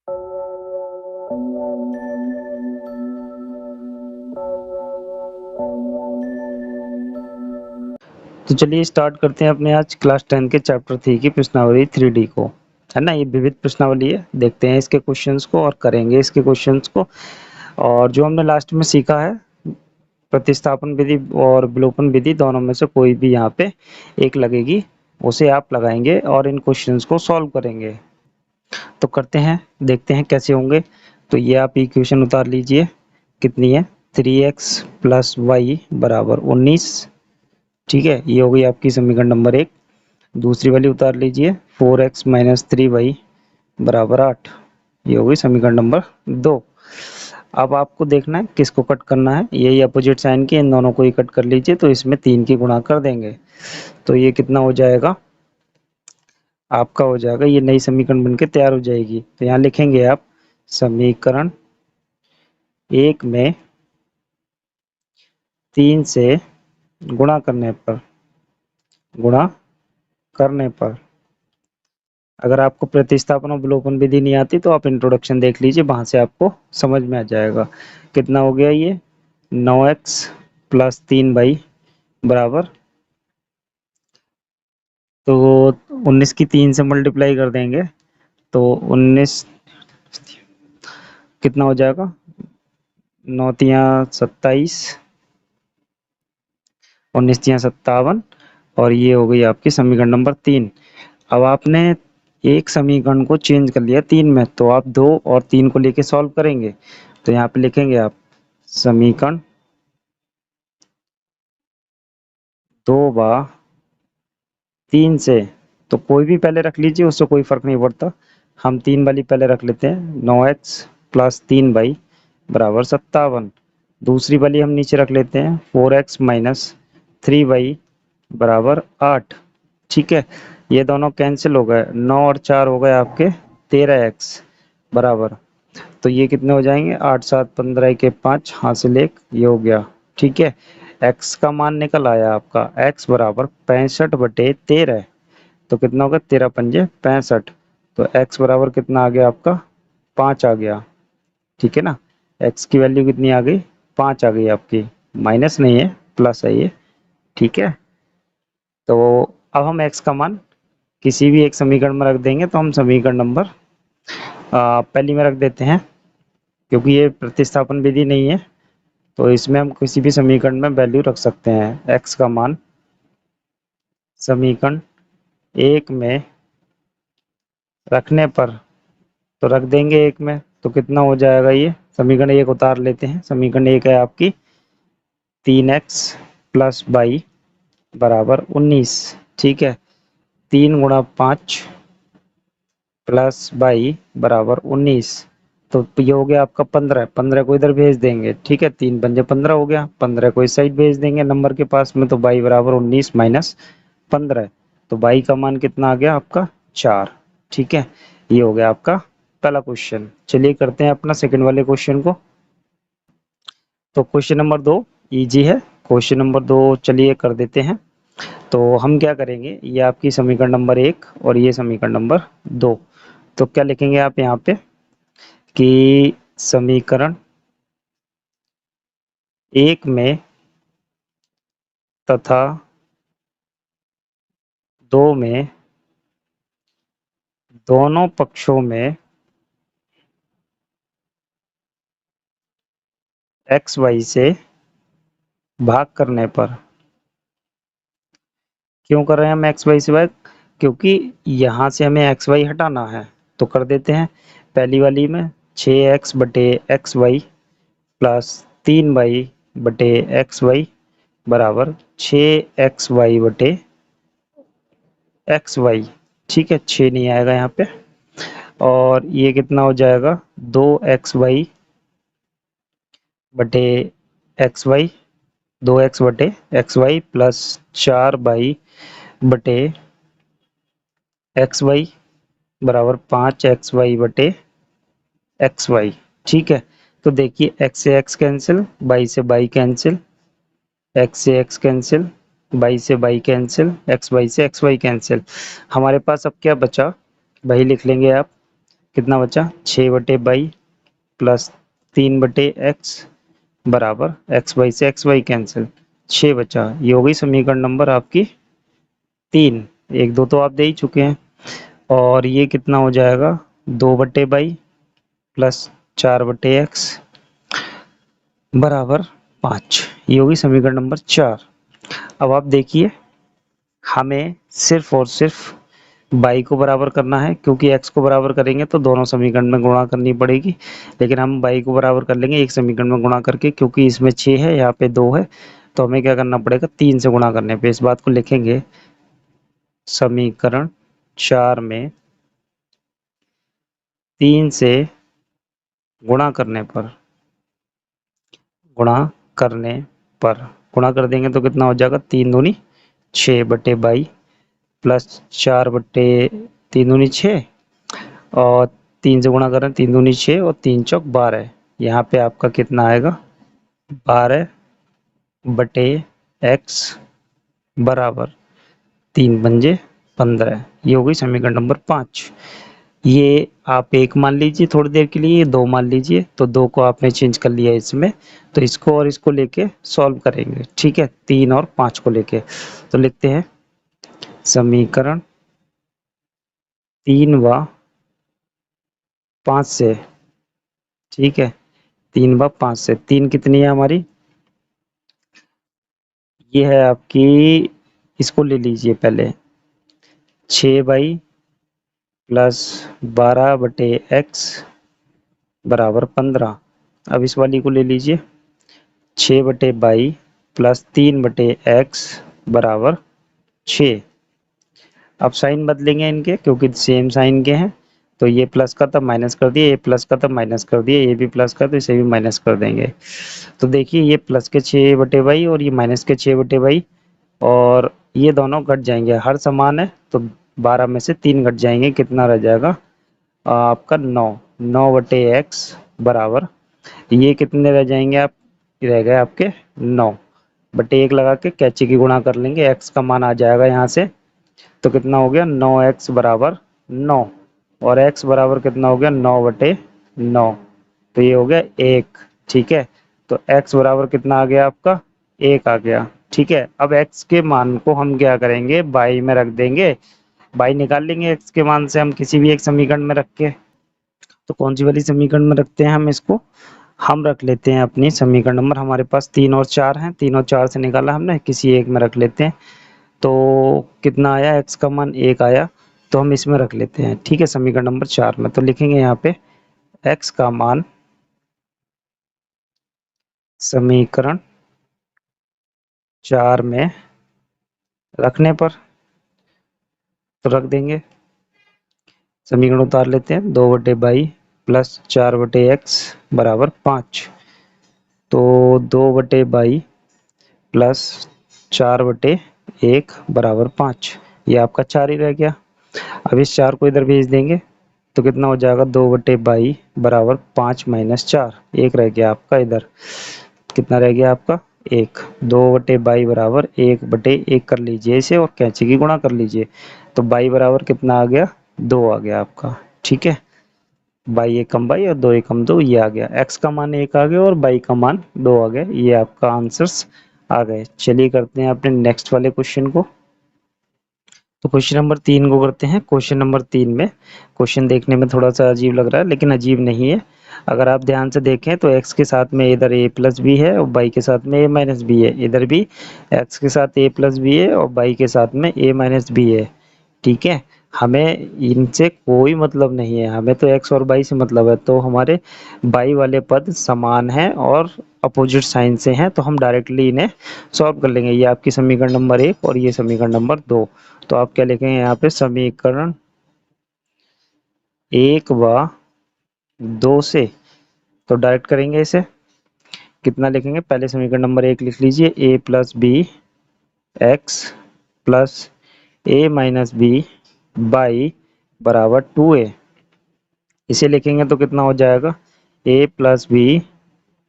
तो चलिए स्टार्ट करते हैं अपने आज क्लास 10 के चैप्टर 3 की प्रश्नावली 3D को, है ना। ये विविध प्रश्नावली है, देखते हैं इसके क्वेश्चंस को और करेंगे इसके क्वेश्चंस को। और जो हमने लास्ट में सीखा है, प्रतिस्थापन विधि और विलोपन विधि दोनों में से कोई भी यहाँ पे एक लगेगी, उसे आप लगाएंगे और इन क्वेश्चंस को सॉल्व करेंगे। तो करते हैं, देखते हैं कैसे होंगे। तो ये आप इक्वेशन उतार लीजिए, कितनी है 3x प्लस वाई बराबर 19। ठीक है, ये हो गई आपकी समीकरण नंबर 1। दूसरी वाली उतार लीजिए 4x माइनस 3y बराबर 8। ये हो गई समीकरण नंबर 2। अब आपको देखना है किसको कट करना है, यही अपोजिट साइन के इन दोनों को ही कट कर लीजिए, तो इसमें 3 की गुणा कर देंगे। तो ये कितना हो जाएगा आपका, हो जाएगा ये नई समीकरण बनके तैयार हो जाएगी। तो यहाँ लिखेंगे आप समीकरण 1 में 3 से गुणा करने पर अगर आपको प्रतिस्थापन और विलोपन विधि नहीं आती तो आप इंट्रोडक्शन देख लीजिए, वहां से आपको समझ में आ जाएगा। कितना हो गया ये 9x प्लस 3y बराबर, तो 19 की 3 से मल्टीप्लाई कर देंगे तो 19 कितना हो जाएगा, 9 तिया 27, 19 तिया 57, और ये हो गई आपकी समीकरण नंबर 3। अब आपने एक समीकरण को चेंज कर लिया 3 में, तो आप 2 और 3 को लेके सॉल्व करेंगे। तो यहाँ पे लिखेंगे आप समीकरण 2/3 से, तो कोई भी पहले रख लीजिए, उससे कोई फर्क नहीं पड़ता। हम 3 वाली पहले रख लेते हैं, 9x प्लस 3y बराबर 57। दूसरी वाली हम नीचे रख लेते हैं 4x माइनस 3y बराबर 8। ठीक है, ये दोनों कैंसिल हो गए, 9 और 4 हो गए आपके 13x बराबर, तो ये कितने हो जाएंगे 8 7 15 के 5 हासिल 1, ये हो गया। ठीक है, x का मान निकल आया आपका x बराबर 65/13, तो कितना होगा 13 पंजे 65, तो x बराबर कितना आ गया आपका 5 आ गया। ठीक है ना, x की वैल्यू कितनी आ गई 5 आ गई आपकी, माइनस नहीं है प्लस है ये। ठीक है, तो अब हम x का मान किसी भी एक समीकरण में रख देंगे, तो हम समीकरण नंबर पहली में रख देते हैं, क्योंकि ये प्रतिस्थापन विधि नहीं है, तो इसमें हम किसी भी समीकरण में वैल्यू रख सकते हैं। x का मान समीकरण 1 में रखने पर, तो रख देंगे 1 में, तो कितना हो जाएगा, ये समीकरण 1 उतार लेते हैं। समीकरण 1 है आपकी 3x प्लस वाई बराबर 19। ठीक है, 3 गुणा 5 प्लस वाई बराबर 19, तो ये हो गया आपका 15। 15 को इधर भेज देंगे। ठीक है, 3 पंजे 15 हो गया, 15 को इस साइड भेज देंगे नंबर के पास में, तो वाई बराबर 19 माइनस 15, तो वाई का मान कितना आ गया आपका 4। ठीक है, ये हो गया आपका पहला क्वेश्चन। चलिए करते हैं अपना सेकंड वाले क्वेश्चन को। तो क्वेश्चन नंबर 2 इजी है, क्वेश्चन नंबर 2 चलिए कर देते हैं। तो हम क्या करेंगे, ये आपकी समीकरण नंबर 1 और ये समीकरण नंबर 2, तो क्या लिखेंगे आप यहाँ पे कि समीकरण 1 में तथा 2 में दोनों पक्षों में एक्स वाई से भाग करने पर, क्यों कर रहे हैं हम एक्स वाई से भाग, क्योंकि यहाँ से हमें एक्स वाई हटाना है, तो कर देते हैं। पहली वाली में 6x बटे एक्स वाई प्लस 3y बटे एक्स वाई बराबर 6xy बटे एक्स वाई। ठीक है, 6 नहीं आएगा यहाँ पे, और ये कितना हो जाएगा 2xy बटे एक्स वाई, 2x बटे एक्स वाई प्लस 4y बटे एक्स वाई बराबर 5xy बटे एक्स वाई। ठीक है, तो देखिए x से x कैंसिल, y से y कैंसिल, x से x कैंसिल, y से y कैंसिल, xy से xy कैंसिल। हमारे पास अब क्या बचा, वही लिख लेंगे आप, कितना बचा 6/22 प्लस 3/x बराबर एक्स वाई से एक्स वाई कैंसिल 6 बचा। ये हो गई समीकरण नंबर आपकी 3। 1 2 तो आप दे ही चुके हैं। और ये कितना हो जाएगा 2/22 प्लस 4/x बराबर 5। ये होगी समीकरण नंबर 4। अब आप देखिए हमें सिर्फ और सिर्फ बाई को बराबर करना है, क्योंकि एक्स को बराबर करेंगे तो दोनों समीकरण में गुणा करनी पड़ेगी। लेकिन हम बाई को बराबर कर लेंगे एक समीकरण में गुणा करके, क्योंकि इसमें 6 है यहाँ पे 2 है, तो हमें क्या करना पड़ेगा 3 से गुणा करने पे। इस बात को लिखेंगे समीकरण 4 में 3 से गुणा करने पर गुणा कर देंगे तो कितना हो जाएगा 3 दूनी 6/22 प्लस 4/3 दूनी 6 और 3 से गुणा करें 3 दूनी 6 और 3 चौक 12। यहाँ पे आपका कितना आएगा 12/x बराबर 3 पंजे 15। ये हो गई समीकरण नंबर 5। ये आप 1 मान लीजिए थोड़ी देर के लिए, 2 मान लीजिए, तो 2 को आपने चेंज कर लिया इसमें, तो इसको और इसको लेके सॉल्व करेंगे। ठीक है, 3 और 5 को लेके तो लिखते हैं समीकरण 3 व 5 से। ठीक है, 3 व 5 से 3 कितनी है हमारी, ये है आपकी, इसको ले लीजिए पहले 6 प्लस 12/x बराबर 15। अब इस वाली को ले लीजिए 6/22 प्लस 3/x बराबर 6। अब साइन बदलेंगे इनके, क्योंकि सेम साइन के हैं, तो ये प्लस का तब माइनस कर दिए, ये प्लस का तब माइनस कर दिए, ये भी प्लस का तो इसे भी माइनस कर देंगे। तो देखिए ये प्लस के 6/22 और ये माइनस के 6/22 और ये दोनों घट जाएंगे, हर समान है तो 12 में से 3 घट जाएंगे, कितना रह जाएगा आपका 9/x बराबर, ये कितने रह जाएंगे आप, रह गए आपके 9/1 लगा के कैंची की गुणा कर लेंगे, x का मान आ जाएगा यहाँ से, तो कितना हो गया 9x बराबर 9 और x बराबर कितना हो गया 9/9, तो ये हो गया 1। ठीक है, तो x बराबर कितना आ गया आपका 1 आ गया। ठीक है, अब x के मान को हम क्या करेंगे बाई में रख देंगे, बाई निकाल लेंगे x के मान से हम किसी भी एक समीकरण में रख के। तो कौन सी वाली समीकरण में रखते हैं हम इसको, हम रख लेते हैं अपनी समीकरण नंबर, हमारे पास 3 और 4 हैं, 3 और 4 से निकाला हमने, किसी एक में रख लेते हैं। तो कितना आया x का मान 1 आया, तो हम इसमें रख लेते हैं। ठीक है, समीकरण नंबर 4 में तो लिखेंगे यहाँ पे x का मान समीकरण 4 में रखने पर, तो रख देंगे, समीकरण उतार लेते हैं 2/22 प्लस 4/x बराबर 5। तो 2/22 प्लस 4/1 बराबर 5, ये आपका 4 ही रह गया। अब इस 4 को इधर भेज देंगे तो कितना हो जाएगा 2/22 बराबर 5 माइनस 4, 1 रह गया आपका इधर, कितना रह गया आपका 1। 2/22 बराबर 1/1 कर लीजिए इसे और कैंची की गुणा कर लीजिए, तो बाई बराबर कितना आ गया 2 आ गया आपका। ठीक है, बाई 1 कम बाई और 2 1 कम 2, ये आ गया, x का मान 1 आ गया और बाई का मान 2 आ गया, ये आपका आंसर्स आ गए। चलिए करते हैं अपने नेक्स्ट वाले क्वेश्चन को। तो क्वेश्चन नंबर 3 को करते हैं। क्वेश्चन नंबर 3 में क्वेश्चन देखने में थोड़ा सा अजीब लग रहा है, लेकिन अजीब नहीं है। अगर आप ध्यान से देखें तो x के साथ में इधर a प्लस बी है और y के साथ में a माइनस बी है, इधर भी x के साथ a प्लस बी है और y के साथ में a माइनस बी है। ठीक है, हमें इनसे कोई मतलब नहीं है, हमें तो x और y से मतलब है, तो हमारे y वाले पद समान हैं और अपोजिट साइन से हैं, तो हम डायरेक्टली इन्हें सॉल्व कर लेंगे। ये आपकी समीकरण नंबर 1 और ये समीकरण नंबर 2। तो आप क्या लिखेंगे यहाँ पे समीकरण 1 व 2 से, तो डायरेक्ट करेंगे इसे, कितना लिखेंगे पहले समीकरण नंबर 1 लिख लीजिए a plus B X plus a minus B Y बराबर 2a, इसे लिखेंगे तो कितना हो जाएगा a plus B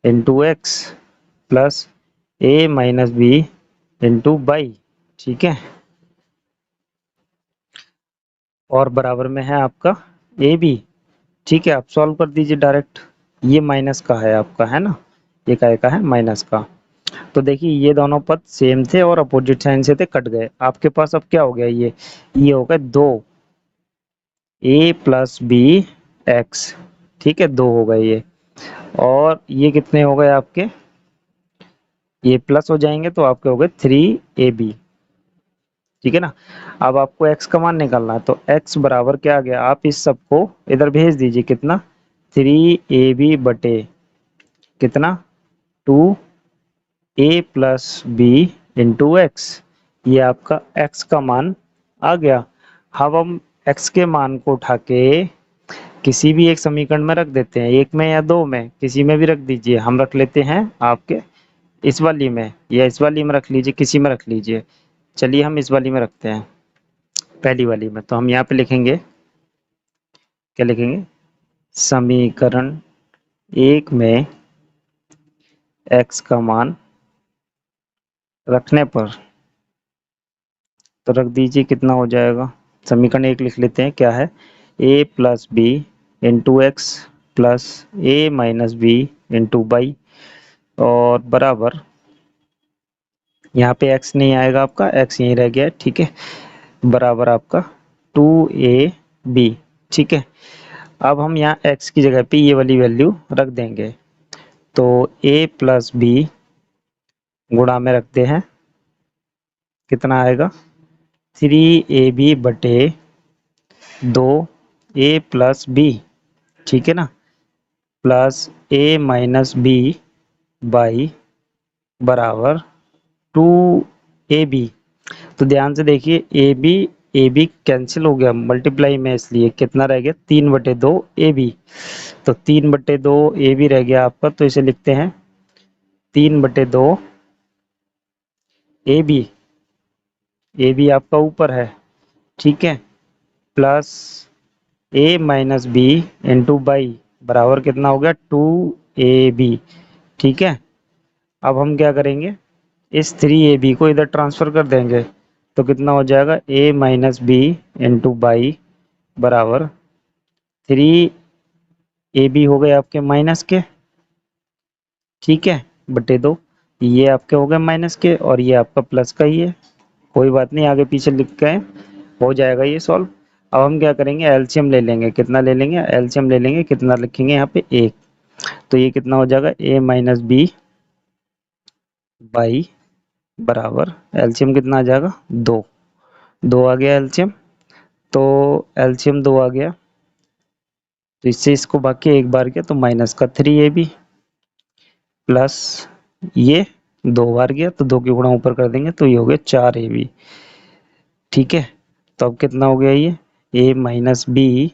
into X plus a minus B into Y. ठीक है, और बराबर में है आपका ए बी। ठीक है, आप सॉल्व कर दीजिए डायरेक्ट। ये माइनस का है आपका, है ना, ये का है माइनस का। तो देखिए ये दोनों पद सेम थे और अपोजिट साइन से थे, कट गए। आपके पास अब क्या हो गया, ये हो गया 2a+b(x), ठीक है, 2 हो गए ये। और ये कितने हो गए आपके, ये प्लस हो जाएंगे तो आपके हो गए 3ab, ठीक है ना। अब आपको x का मान निकालना है, तो x बराबर क्या आ गया, आप इस सबको इधर भेज दीजिए, कितना, 3ab बटे कितना, 2a+b(x), ये आपका x का मान आ गया। अब हम x के मान को उठा के किसी भी एक समीकरण में रख देते हैं, एक में या दो में, किसी में भी रख दीजिए। हम रख लेते हैं आपके इस वाली में, या इस वाली में रख लीजिए, किसी में रख लीजिए। चलिए हम इस वाली में रखते हैं, पहली वाली में। तो हम यहाँ पे लिखेंगे, क्या लिखेंगे, समीकरण एक में x का मान रखने पर, तो रख दीजिए, कितना हो जाएगा, समीकरण एक लिख लेते हैं, क्या है, a+b(x) प्लस a-b(y), और बराबर, यहाँ पे x नहीं आएगा, आपका x यहीं रह गया, ठीक है, बराबर आपका 2ab, ठीक है। अब हम यहाँ x की जगह पे ये वाली वैल्यू रख देंगे, तो a+b गुणा में रखते हैं, कितना आएगा, 3ab बटे 2a+b, ठीक है ना, प्लस a-b बराबर 2ab। तो ध्यान से देखिए, ए बी कैंसिल हो गया मल्टीप्लाई में, इसलिए कितना रह गया, 3/2 ए बी। तो 3/2 ए बी रह गया आपका, तो इसे लिखते हैं 3/2 ए बी आपका ऊपर है, ठीक है, प्लस a-b बराबर कितना हो गया, 2ab, ठीक है। अब हम क्या करेंगे, इस 3ab को इधर ट्रांसफर कर देंगे, तो कितना हो जाएगा, a-b बराबर 3ab हो गए आपके माइनस के, ठीक है, बटे 2, ये आपके हो गए माइनस के, और ये आपका प्लस का ही है, कोई बात नहीं, आगे पीछे लिख के हो जाएगा ये सॉल्व। अब हम क्या करेंगे, एलसीएम ले लेंगे, कितना ले लेंगे, एलसीएम ले लेंगे, कितना लिखेंगे यहाँ पे 1, तो ये कितना हो जाएगा, a-b बराबर, एलसीएम कितना आ जाएगा, 2, 2 आ गया एलसीएम, तो एलसीएम 2 आ गया, तो इससे इसको बाकी एक बार किया तो माइनस का 3ab प्लस ये 2 बार गया तो 2 की गुणा ऊपर कर देंगे, तो ये हो गया 4ab, ठीक है। तो अब कितना हो गया, ये a-b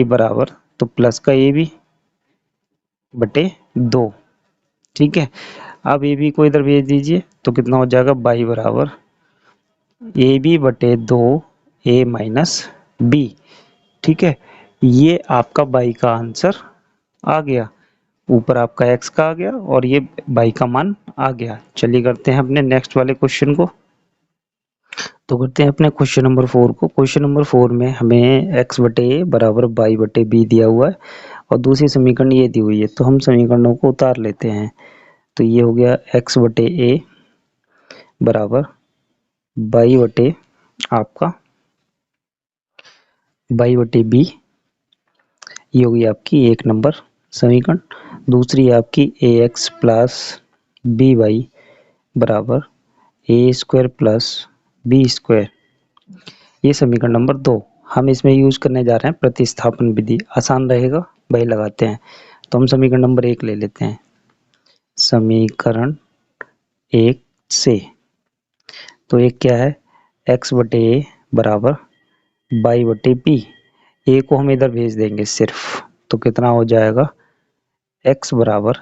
बराबर, तो प्लस का ab बटे 2, ठीक है। अब ए बी को इधर भेज दीजिए, तो कितना हो जाएगा, बाई बराबर a/2 ठीक है। ये आपका बाई का आंसर आ गया, ऊपर आपका x का आ गया और ये बाई का मान आ गया। चलिए करते हैं अपने नेक्स्ट वाले क्वेश्चन को। तो करते हैं अपने क्वेश्चन नंबर 4 को। क्वेश्चन नंबर 4 में हमें x बटे ए बराबर बाई बटे बी दिया हुआ है और दूसरी समीकरण ये दी हुई है, तो हम समीकरणों को उतार लेते हैं। तो ये हो गया x बटे ए बराबर बाई बटे आपका बाई बटे बी, ये होगी आपकी एक नंबर समीकरण। दूसरी है आपकी ए एक्स प्लस बी वाई बराबर a² प्लस b², ये समीकरण नंबर 2। हम इसमें यूज करने जा रहे हैं प्रतिस्थापन विधि, आसान रहेगा, वही लगाते हैं। तो हम समीकरण नंबर 1 ले लेते हैं। समीकरण 1 से, तो एक क्या है, x बटे ए बराबर बाई बटे बी, ए को हम इधर भेज देंगे सिर्फ, तो कितना हो जाएगा, x बराबर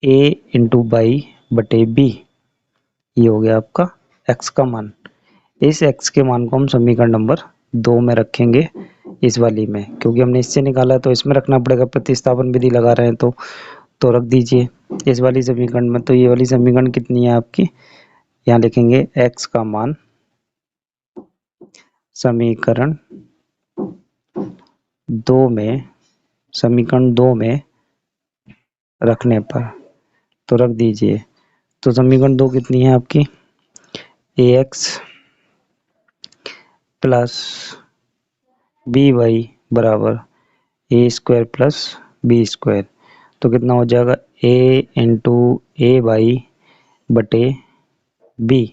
a इंटू बाई बटे बी, ये हो गया आपका x का मान। इस x के मान को हम समीकरण नंबर 2 में रखेंगे, इस वाली में, क्योंकि हमने इससे निकाला है तो इसमें रखना पड़ेगा, प्रतिस्थापन विधि लगा रहे हैं तो रख दीजिए इस वाली समीकरण में। तो ये वाली समीकरण कितनी है आपकी, यहाँ लिखेंगे x का मान, समीकरण दो में, समीकरण 2 में रखने पर, तो रख दीजिए। तो समीकरण 2 कितनी है आपकी, ax प्लस बी वाई बराबर ए स्क्वायर प्लस बी स्क्वायर। तो कितना हो जाएगा, a इंटू ए बाई बटे बी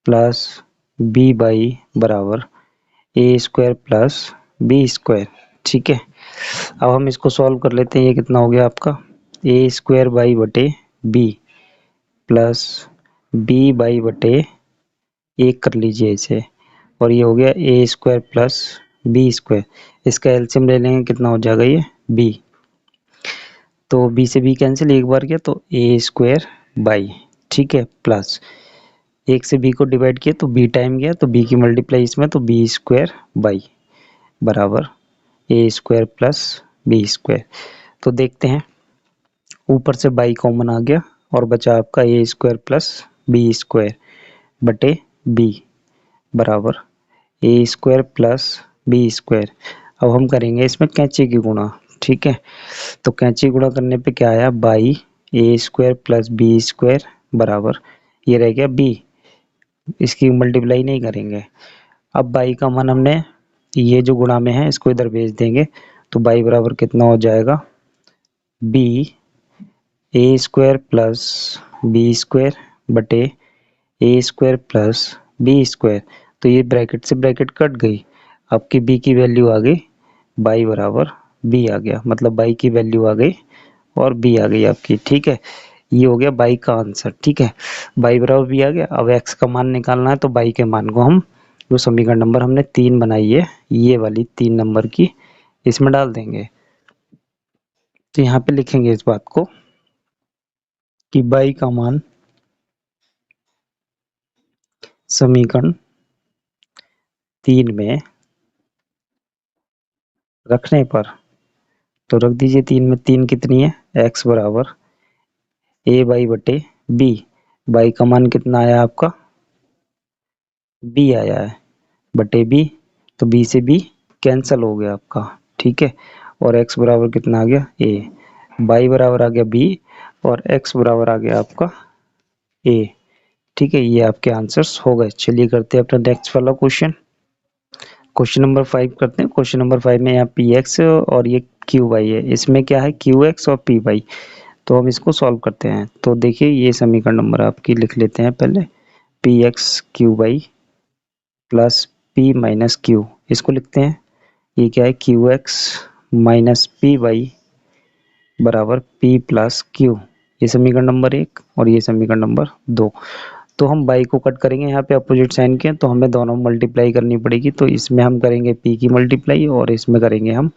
प्लस बी बाई बराबर ए स्क्वायर प्लस बी स्क्वायर। ठीक है, अब हम इसको सॉल्व कर लेते हैं। ये कितना हो गया आपका, ए स्क्वायर बाई बटे बी प्लस बी बाई बटे, एक कर लीजिए इसे, और ये हो गया ए स्क्वायर प्लस बी स्क्वायर। इसका एलसीएम ले लेंगे, कितना हो जाएगा ये बी। तो बी से बी कैंसिल, एक बार किया तो ए स्क्वायर बाई, ठीक है, प्लस एक से बी को डिवाइड किया तो बी टाइम गया, तो बी की मल्टीप्लाई इसमें, तो बी स्क्वायर बाई बराबर ए स्क्वायर प्लस बी स्क्वायर। तो देखते हैं, ऊपर से बाई कॉमन आ गया और बचा आपका ए स्क्वायर प्लस बी स्क्वायर बटे बी बराबर ए स्क्वायर प्लस बी स्क्वायर। अब हम करेंगे इसमें कैंची की गुणा। ठीक है, तो कैंची गुणा करने पे क्या आया, Y A square plus B square बराबर, ये रह गया बी, इसकी मल्टीप्लाई नहीं करेंगे। अब बाई का मान हमने, ये जो गुणा में है इसको इधर भेज देंगे, तो बाई बराबर कितना हो जाएगा, बी ए स्क्वायर प्लस बी स्क्वायर बटे A square plus B square. तो ये ब्रैकेट से ब्रैकेट कट गई, आपकी बी की वैल्यू आ गई, बाई बराबर बी आ गया, मतलब बाई की वैल्यू आ गई और बी आ गई आपकी। ठीक है, ये हो गया बाई का आंसर। ठीक है, बाई बराबर बी आ गया। अब एक्स का मान निकालना है, तो बाई के मान को हम, जो समीकरण नंबर हमने 3 बनाई है, ये वाली 3 नंबर की, इसमें डाल देंगे। तो यहाँ पे लिखेंगे इस बात को कि बाई का मान समीकरण 3 में रखने पर, तो रख दीजिए 3 में, 3 कितनी है, x बराबर ए बाई बटे बी। बाई का मान कितना आया आपका, बी आया है, बटे बी, तो बी से बी कैंसल हो गया आपका। ठीक है, और x बराबर कितना आ गया, ए, बाई बराबर आ गया बी और x बराबर आ गया आपका ए। ठीक है, ये आपके आंसर्स हो गए। चलिए करते हैं अपना नेक्स्ट वाला क्वेश्चन, क्वेश्चन नंबर 5 करते हैं। क्वेश्चन नंबर 5 में यहाँ पी एक्स और ये क्यू वाई है, इसमें क्या है, क्यू एक्स और पी वाई। तो हम इसको सॉल्व करते हैं। तो देखिए, ये समीकरण नंबर आपकी लिख लेते हैं पहले, P X Q Y plus P minus Q, इसको लिखते हैं। ये क्या है, Q X minus P Y बराबर पी प्लस क्यू, ये समीकरण नंबर 1 और ये समीकरण नंबर 2। तो हम बाई को कट करेंगे, यहाँ पे अपोजिट साइन के, तो हमें दोनों मल्टीप्लाई करनी पड़ेगी। तो इसमें हम करेंगे p की मल्टीप्लाई और इसमें करेंगे हम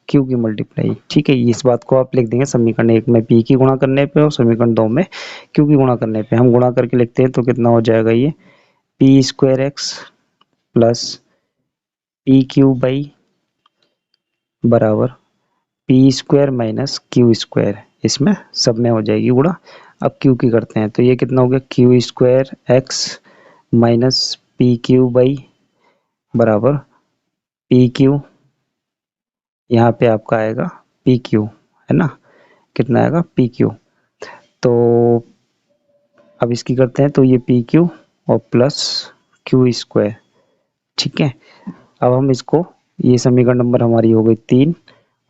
q की मल्टीप्लाई। ठीक है, इस बात को आप लिख देंगे, समीकरण 1 में p की गुणा करने पे और समीकरण 2 में q की गुणा करने पे। हम गुणा करके लिखते हैं, तो कितना हो जाएगा, ये P square X plus P Q by बराबर P square minus Q square, इसमें सब में हो जाएगी गुणा। अब क्यू की करते हैं, तो ये कितना हो गया, Q square x minus P Q by बराबर पी क्यू, यहाँ पे आपका आएगा पी क्यू, है ना, कितना आएगा पी क्यू। तो अब इसकी करते हैं, तो ये पी क्यू और प्लस क्यू स्क्वायर। ठीक है, अब हम इसको, ये समीकरण नंबर हमारी हो गई 3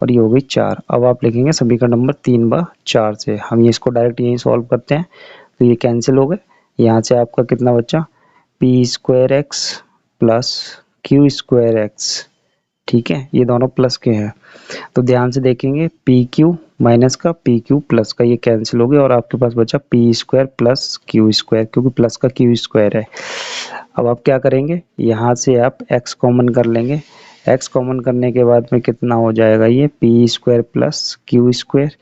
और ये हो गई 4। अब आप लिखेंगे समीकरण नंबर 3/4 से, हम ये इसको डायरेक्ट यहीं सॉल्व करते हैं, तो ये कैंसिल हो गए। यहाँ से आपका कितना बचा, P square X plus Q square x. ठीक है, ये दोनों प्लस के हैं, तो ध्यान से देखेंगे, पी क्यू माइनस का पी क्यू प्लस का ये कैंसिल हो गया और आपके पास बचा P square plus Q square, क्योंकि प्लस का क्यू स्क्वायर है। अब आप क्या करेंगे, यहाँ से आप x कॉमन कर लेंगे, x कॉमन करने के बाद में कितना हो जाएगा, ये P square plus Q square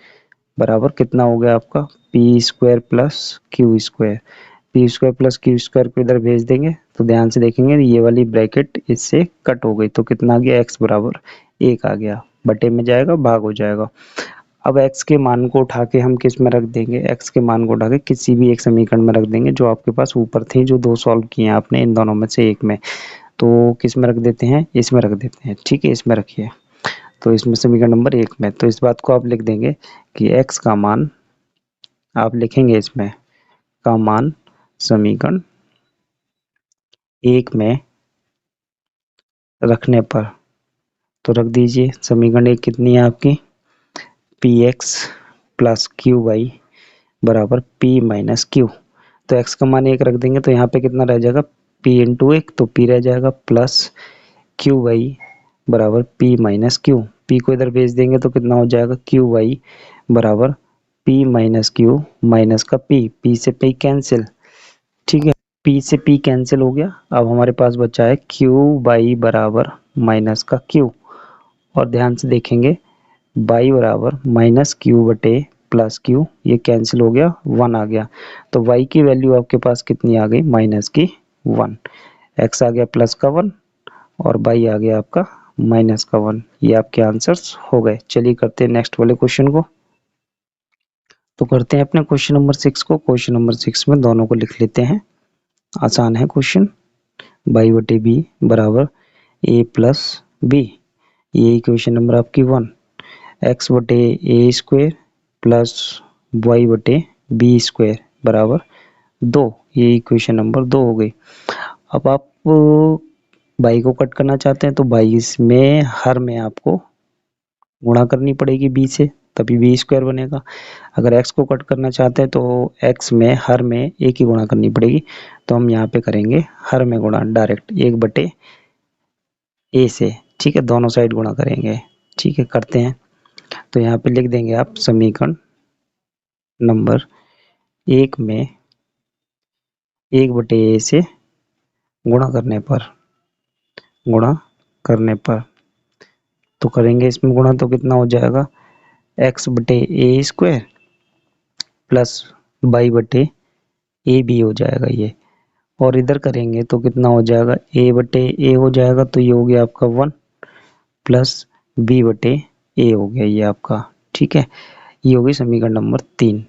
बराबर कितना हो गया आपका, P square plus Q square. P square plus Q square को इधर भेज देंगे, तो ध्यान से देखेंगे, ये वाली ब्रैकेट इससे कट हो गई, तो कितना आ गया, x बराबर 1 आ गया, बटे में जाएगा, भाग हो जाएगा। अब x के मान को उठा के हम किस में रख देंगे, x के मान को उठा के किसी भी एक समीकरण में रख देंगे, जो आपके पास ऊपर थे, जो 2 सॉल्व किए हैं आपने, इन दोनों में से एक में। तो किस में रख देते हैं, इसमें रख देते हैं। ठीक है, इसमें रखिए। तो इसमें समीकरण नंबर 1 में, तो इस बात को आप लिख देंगे कि x का मान आप लिखेंगे इसमें का मान समीकरण 1 में रखने पर, तो रख दीजिए समीकरण 1 कितनी है आपकी, px प्लस क्यू वाई बराबर p माइनस क्यू। तो x का मान 1 रख देंगे तो यहाँ पे कितना रह जाएगा, p इंटू 1, तो p रह जाएगा प्लस क्यू वाई बराबर p माइनस क्यू। p को इधर भेज देंगे तो कितना हो जाएगा, क्यू वाई बराबर p माइनस क्यू माइनस का p से p कैंसिल, ठीक है, p से p कैंसिल हो गया। अब हमारे पास बचा है क्यू वाई बराबर माइनस का क्यू, और ध्यान से देखेंगे y बराबर माइनस क्यू बटे प्लस क्यू, ये कैंसिल हो गया, 1 आ गया। तो y की वैल्यू आपके पास कितनी आ गई, माइनस की 1, x आ गया प्लस का 1 और y आ गया आपका माइनस का 1। ये आपके आंसर्स हो गए। चलिए करते हैं नेक्स्ट वाले क्वेश्चन को। तो करते हैं अपने क्वेश्चन नंबर 6 को। क्वेश्चन नंबर 6 में दोनों को लिख लेते हैं, आसान है क्वेश्चन। y बटे बी बराबर a प्लस बी, ये इक्वेशन नंबर आपकी 1। x बटे ए स्क्वायर प्लस वाई बटे बी स्क्वायर बराबर 2, ये इक्वेशन नंबर 2 हो गई। अब आप बाई को कट करना चाहते हैं तो 22 में हर में आपको गुणा करनी पड़ेगी b से, तभी बी स्क्वायर बनेगा। अगर x को कट करना चाहते हैं तो x में हर में एक ही गुणा करनी पड़ेगी, तो हम यहाँ पे करेंगे हर में गुणा डायरेक्ट 1 बटे ए से, ठीक है, दोनों साइड गुणा करेंगे, ठीक है, करते हैं। तो यहाँ पे लिख देंगे आप समीकरण नंबर 1 में 1 बटे ए से गुणा करने पर तो करेंगे इसमें गुणा, तो कितना हो जाएगा, x बटे ए स्क्वायर प्लस वाई बटे ए बी हो जाएगा ये, और इधर करेंगे तो कितना हो जाएगा, a बटे ए हो जाएगा, तो ये हो गया आपका 1 प्लस b बटे ए हो गया ये आपका, ठीक है। ये हो गई समीकरण नंबर 3।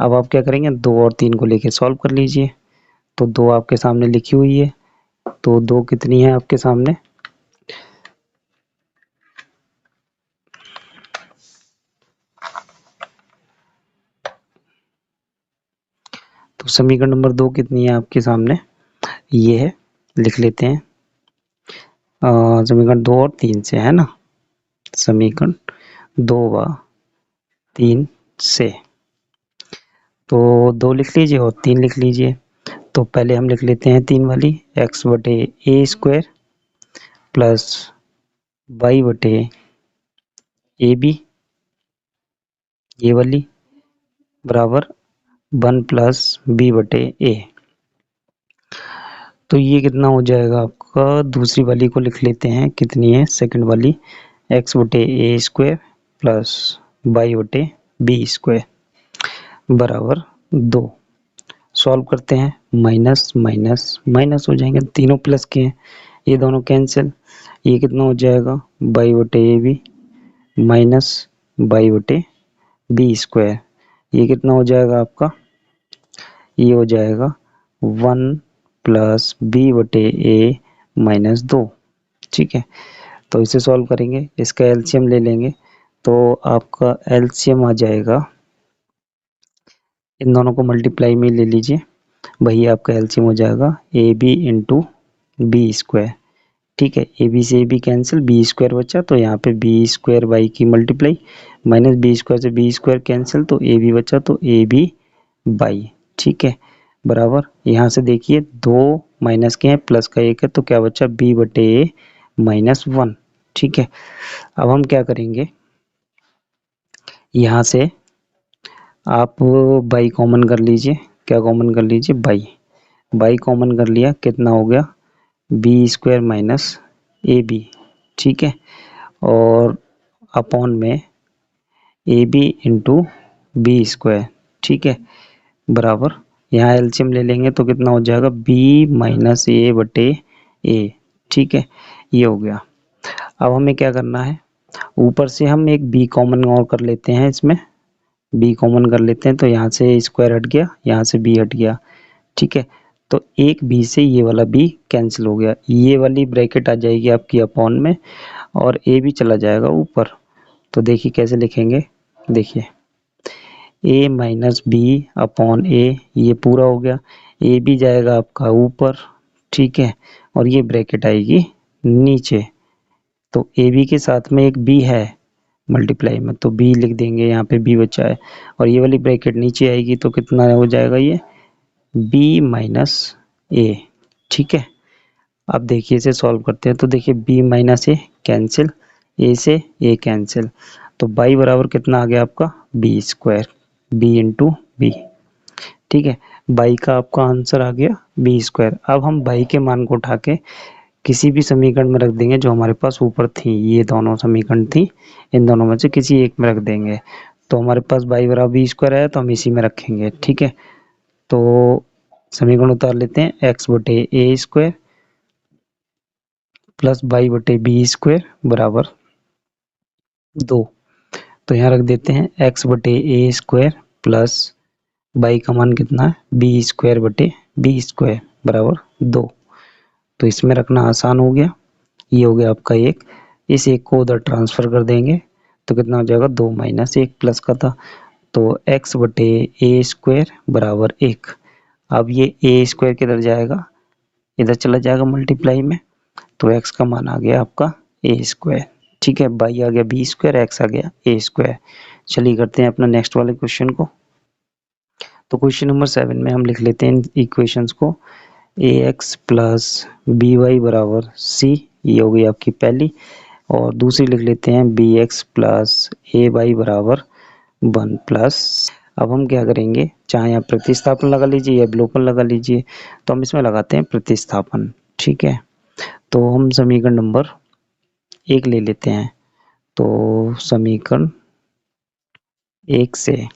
अब आप क्या करेंगे, 2 और 3 को लेके सॉल्व कर लीजिए। तो 2 आपके सामने लिखी हुई है, तो 2 कितनी है आपके सामने, तो समीकरण नंबर 2 कितनी है आपके सामने, ये है, लिख लेते हैं। समीकरण 2 और 3 से है ना, समीकरण 2 व 3 से, तो 2 लिख लीजिए और 3 लिख लीजिए। तो पहले हम लिख लेते हैं 3 वाली, x बटे ए स्क्वायर प्लस वाई बटे ए बी, ये वाली बराबर 1 प्लस बी बटे ए। तो ये कितना हो जाएगा आपका, दूसरी वाली को लिख लेते हैं, कितनी है सेकंड वाली, x बटे ए स्क्वायर प्लस वाई बटे बी स्क्वायर बराबर 2। सॉल्व करते हैं, माइनस माइनस माइनस हो जाएंगे, तीनों प्लस के हैं, ये दोनों कैंसिल, ये कितना हो जाएगा, वाई बटे ए बी माइनस वाई बटे बी स्क्वायर, ये कितना हो जाएगा आपका, ये हो जाएगा 1 प्लस बी बटे ए माइनस 2, ठीक है। तो इसे सॉल्व करेंगे, इसका एलसीएम ले लेंगे, तो आपका एलसीएम आ जाएगा, इन दोनों को मल्टीप्लाई में ले लीजिए, वही आपका एलसीएम हो जाएगा A B into B square, ठीक है। ए बी से A B cancel, B square बचा, तो यहाँ पे बी स्क्वायर बाई की मल्टीप्लाई माइनस बी स्क्वायर से बी स्क्वायर कैंसिल, तो ए बी बचा, तो ए बी बाई, ठीक है, बराबर यहाँ से देखिए 2 माइनस के हैं, प्लस का 1 है, तो क्या बचा, बी बटे ए माइनस 1, ठीक है। अब हम क्या करेंगे, यहाँ से आप बाई कॉमन कर लीजिए, क्या कॉमन कर लीजिए, बाई कॉमन कर लिया, कितना हो गया, B square minus A B, ठीक है, और अपॉन में A B into B square, ठीक है, बराबर यहाँ एलसीएम ले लेंगे तो कितना हो जाएगा, बी माइनस ए बटे ए, ठीक है, ये हो गया। अब हमें क्या करना है, ऊपर से हम एक बी कॉमन और कर लेते हैं, इसमें बी कॉमन कर लेते हैं, तो यहाँ से स्क्वायर हट गया, यहाँ से बी हट गया, ठीक है। तो एक बी से ये वाला बी कैंसिल हो गया, ये वाली ब्रैकेट आ जाएगी आपकी अपॉन में और ए भी चला जाएगा ऊपर। तो देखिए कैसे लिखेंगे, देखिए ए माइनस बी अपॉन ए, ये पूरा हो गया, ए भी जाएगा आपका ऊपर, ठीक है, और ये ब्रैकेट आएगी नीचे। तो ए बी के साथ में एक बी है मल्टीप्लाई में, तो बी लिख देंगे, यहाँ पे बी बचा है, और ये वाली ब्रैकेट नीचे आएगी तो कितना हो जाएगा ये बी माइनस ए, ठीक है। अब देखिए इसे सॉल्व करते हैं, तो देखिए बी माइनस ए कैंसिल, ए से ए कैंसिल, तो बाई बराबर कितना आ गया आपका B square, B into B, ठीक है। बाई का आपका आंसर आ गया बी स्क्वायर। अब हम बाई के मान को उठा के किसी भी समीकरण में रख देंगे जो हमारे पास ऊपर थी, ये दोनों समीकरण थी, इन दोनों में से किसी एक में रख देंगे। तो हमारे पास बाई बराबर बी स्क्वायर है तो हम इसी में रखेंगे, ठीक है। तो समीकरण उतार लेते हैं, एक्स बटे ए स्क्वायर प्लस बाई बटे बी स्क्वायर बराबर 2। तो यहाँ रख देते हैं एक्स बटे ए स्क्वायर प्लस बाई का मान कितना है बी स्क्वायर बटे बी स्क्वायर बराबर 2। तो इसमें रखना आसान हो गया, ये हो गया आपका एक, इस एक को उधर ट्रांसफर कर देंगे तो कितना हो जाएगा 2 माइनस 1 प्लस का था, तो एक्स बटे ए स्क्वायर बराबर 1। अब ये ए स्क्वायर किधर जाएगा, इधर चला जाएगा मल्टीप्लाई में, तो एक्स का मान आ गया आपका ए स्क्वायर, ठीक है। बाई आ गया बी स्क्वायर, एक्स आ गया ए स्क्वायर। चलिए करते हैं अपना नेक्स्ट वाले क्वेश्चन को। तो क्वेश्चन नंबर 7 में हम लिख लेते हैं इक्वेशंस को, ए एक्स प्लस बी वाई बराबर सी, ये हो गई आपकी पहली, और दूसरी लिख लेते हैं बी एक्स प्लस ए वाई बराबर 1 प्लस। अब हम क्या करेंगे, चाहे आप प्रतिस्थापन लगा लीजिए या विलोपन लगा लीजिए, तो हम इसमें लगाते हैं प्रतिस्थापन, ठीक है। तो हम समीकरण नंबर 1 ले लेते हैं, तो समीकरण 1 से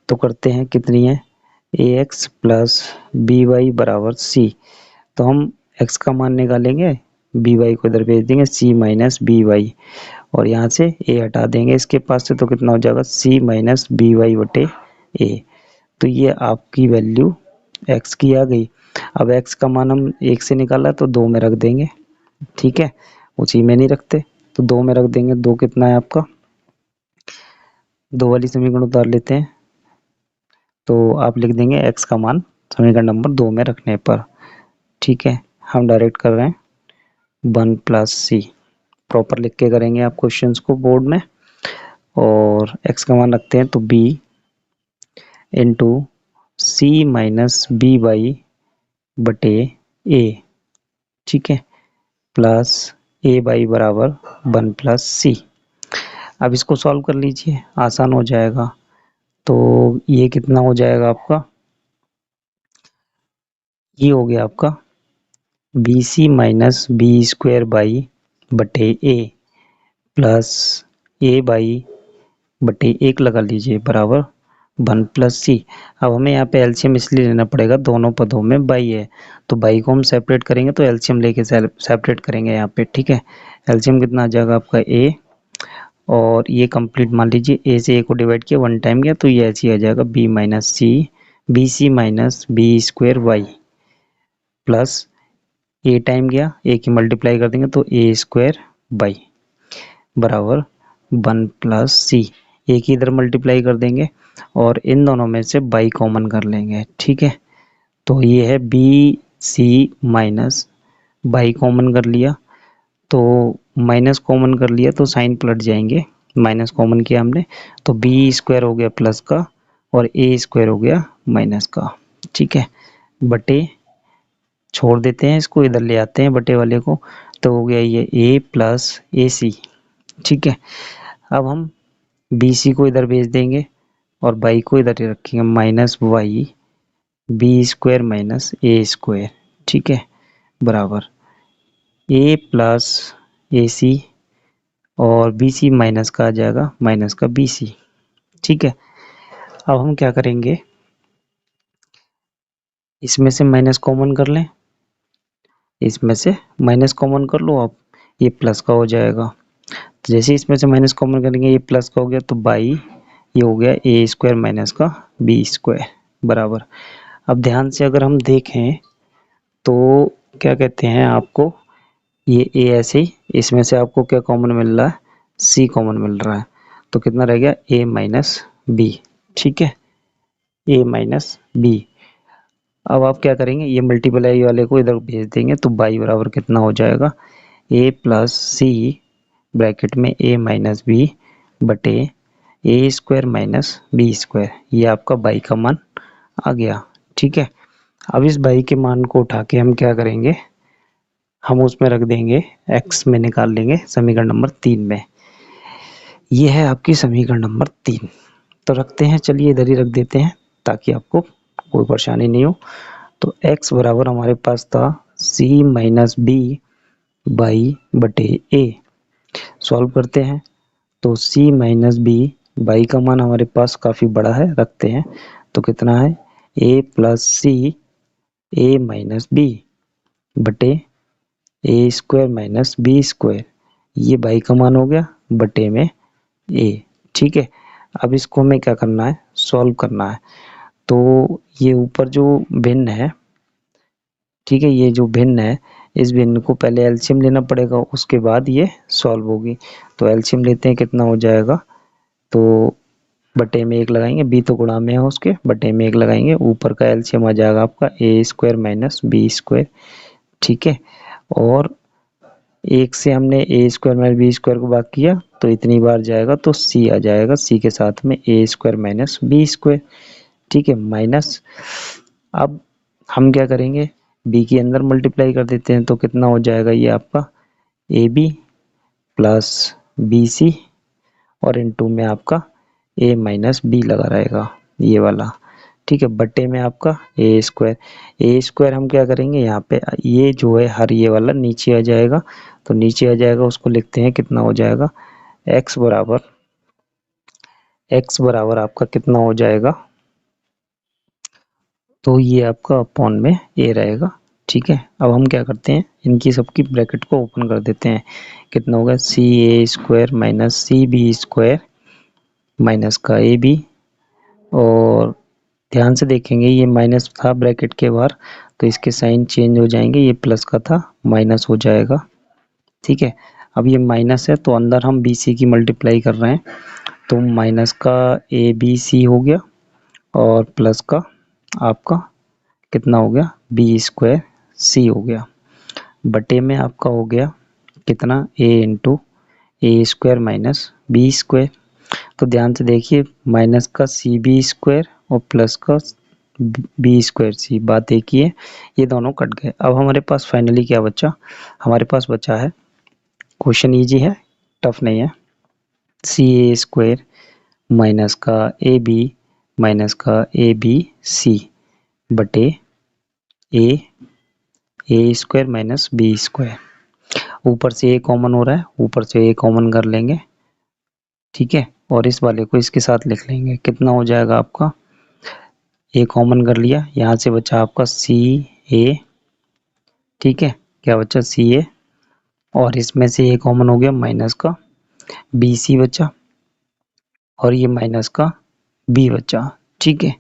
तो करते हैं कितनी है ए एक्स प्लस बी वाई बराबर सी, तो हम x का मान निकालेंगे, बी वाई को इधर भेज देंगे c माइनस बी वाई, और यहाँ से a हटा देंगे इसके पास से, तो कितना हो जाएगा c माइनस बी वाई बटे a। तो ये आपकी वैल्यू x की आ गई। अब x का मान हम 1 से निकाला तो 2 में रख देंगे, ठीक है, उसी में नहीं रखते तो 2 में रख देंगे। 2 कितना है आपका, 2 वाली समीकरण उतार लेते हैं, तो आप लिख देंगे x का मान समीकरण नंबर 2 में रखने पर, ठीक है। हम डायरेक्ट कर रहे हैं 1 प्लस सी, प्रॉपर लिख के करेंगे आप क्वेश्चंस को बोर्ड में, और x का मान रखते हैं तो b इंटू सी माइनस बी वाई बटे a, ठीक है, प्लस a बाई बराबर 1 प्लस सी। अब इसको सॉल्व कर लीजिए, आसान हो जाएगा। तो ये कितना हो जाएगा आपका, ये हो गया आपका B C minus B square Y बटे ए प्लस ए बाई बटे 1 लगा लीजिए बराबर 1 प्लस सी। अब हमें यहाँ पे एलसीएम इसलिए लेना पड़ेगा, दोनों पदों में बाई है, तो बाई को हम सेपरेट करेंगे तो एलसीएम लेके सेपरेट करेंगे यहाँ पे, ठीक है। एलसीएम कितना आ जाएगा आपका ए, और ये कंप्लीट मान लीजिए ए से ए को डिवाइड किया 1 टाइम गया, तो ये ऐसे आ जाएगा B minus C B C minus B square Y plus A time गया, ए की मल्टीप्लाई कर देंगे तो ए स्क्वायर बाई बराबर 1 प्लस सी, ए की इधर मल्टीप्लाई कर देंगे और इन दोनों में से बाई कॉमन कर लेंगे, ठीक है। तो ये है B C minus Y common कर लिया, तो माइनस कॉमन कर लिया तो साइन पलट जाएंगे, माइनस कॉमन किया हमने, तो बी स्क्वायर हो गया प्लस का और ए स्क्वायर हो गया माइनस का, ठीक है, बटे छोड़ देते हैं इसको, इधर ले आते हैं बटे वाले को, तो हो गया ये a प्लस ए सी, ठीक है। अब हम बी सी को इधर भेज देंगे और बाई को इधर रखेंगे, minus Y B square minus A square, ठीक है, बराबर a प्लस ए सी और बी सी माइनस का आ जाएगा माइनस का बी सी, ठीक है। अब हम क्या करेंगे, इसमें से माइनस कॉमन कर लें, इसमें से माइनस कॉमन कर लो आप, ये प्लस का हो जाएगा, तो जैसे इसमें से माइनस कॉमन करेंगे ये प्लस का हो गया, तो बाई ये हो गया ए स्क्वायर माइनस का बी स्क्वायर बराबर। अब ध्यान से अगर हम देखें तो क्या कहते हैं आपको, ये ए ऐसे ही, इसमें से आपको क्या कॉमन मिल रहा है, सी कॉमन मिल रहा है, तो कितना रह गया ए माइनस बी। ठीक है, ए माइनस बी। अब आप क्या करेंगे, ये मल्टीप्लाई वाले को इधर भेज देंगे तो बाई बराबर कितना हो जाएगा, ए प्लस सी ब्रैकेट में ए माइनस बी बटे A square minus B square, ये आपका बाई का मान आ गया। ठीक है, अब इस बाई के मान को उठा के हम क्या करेंगे, हम उसमें रख देंगे, एक्स में निकाल लेंगे समीकरण नंबर 3 में। ये है आपकी समीकरण नंबर 3। तो रखते हैं, चलिए इधर ही रख देते हैं ताकि आपको कोई परेशानी नहीं हो। तो x बराबर हमारे पास था c माइनस बी बाई बटे ए। सॉल्व करते हैं तो c माइनस बी बाई का मान हमारे पास काफ़ी बड़ा है, रखते हैं तो कितना है a plus C A minus B बटे A square minus B square, ये बाई का मान हो गया बटे में ए। ठीक है, अब इसको हमें क्या करना है, सॉल्व करना है। तो ये ऊपर जो भिन्न है, ठीक है, ये जो भिन्न है, इस भिन्न को पहले एलसीएम लेना पड़ेगा, उसके बाद ये सॉल्व होगी। तो एलसीएम लेते हैं, कितना हो जाएगा, तो बटे में 1 लगाएंगे, बी तो गुणा में है उसके, बटे में 1 लगाएंगे, ऊपर का एलसीएम आ जाएगा आपका ए स्क्वायर माइनस बी स्क्वायर। ठीक है, और 1 से हमने ए स्क्वायर माइनस बी स्क्वायर को भाग किया तो इतनी बार जाएगा तो सी आ जाएगा, सी के साथ में ए स्क्वायर माइनस बी स्क्वायर। ठीक है, माइनस, अब हम क्या करेंगे, बी के अंदर मल्टीप्लाई कर देते हैं तो कितना हो जाएगा, ये आपका A B plus B C और इनटू में आपका ए माइनस बी लगा रहेगा, ये वाला। ठीक है, बट्टे में आपका ए स्क्वायर, ए स्क्वायर हम क्या करेंगे, यहाँ पे ये जो है हर ये वाला नीचे आ जाएगा, तो नीचे आ जाएगा, उसको लिखते हैं, कितना हो जाएगा, x बराबर आपका कितना हो जाएगा, तो ये आपका अपॉन में ए रहेगा। ठीक है, अब हम क्या करते हैं, इनकी सबकी ब्रैकेट को ओपन कर देते हैं, कितना होगा C A square minus C B square minus का ए बी, और ध्यान से देखेंगे ये माइनस था ब्रैकेट के बाहर तो इसके साइन चेंज हो जाएंगे, ये प्लस का था माइनस हो जाएगा। ठीक है, अब ये माइनस है तो अंदर हम बी सी की मल्टीप्लाई कर रहे हैं, तो माइनस का ए बी सी हो गया और प्लस का आपका कितना हो गया बी स्क्वायर सी हो गया, बटे में आपका हो गया कितना ए इंटू ए स्क्वायर माइनस बी स्क्वायर। तो ध्यान से देखिए, माइनस का सी बी स्क्वायर और प्लस का बी स्क्वायर सी, बात एक ही है, ये दोनों कट गए। अब हमारे पास फाइनली क्या बचा, हमारे पास बचा है, क्वेश्चन इजी है, टफ नहीं है, सी ए स्क्वायर माइनस का ए बी माइनस का ए बी सी बटे A square minus B square. ऊपर से ए कॉमन हो रहा है, ऊपर से ए कॉमन कर लेंगे। ठीक है, और इस वाले को इसके साथ लिख लेंगे, कितना हो जाएगा आपका, ए कॉमन कर लिया, यहाँ से बचा आपका सी ए। ठीक है, क्या बचा सी ए, और इसमें से ए कॉमन हो गया, माइनस का बी सी बचा और ये माइनस का बी बचा। ठीक है,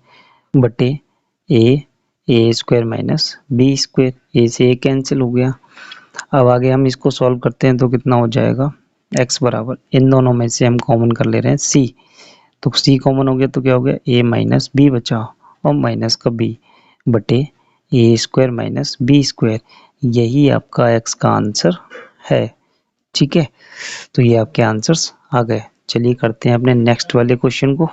बटे A square minus B square, ए से ए कैंसिल हो गया। अब आगे हम इसको सॉल्व करते हैं तो कितना हो जाएगा, x बराबर, इन दोनों में से हम कॉमन कर ले रहे हैं c, तो c कॉमन हो गया तो क्या हो गया a माइनस बी बचा और माइनस का b बटे A square minus B square, यही आपका x का आंसर है। ठीक है, तो ये आपके आंसर्स आ गए। चलिए करते हैं अपने नेक्स्ट वाले क्वेश्चन को।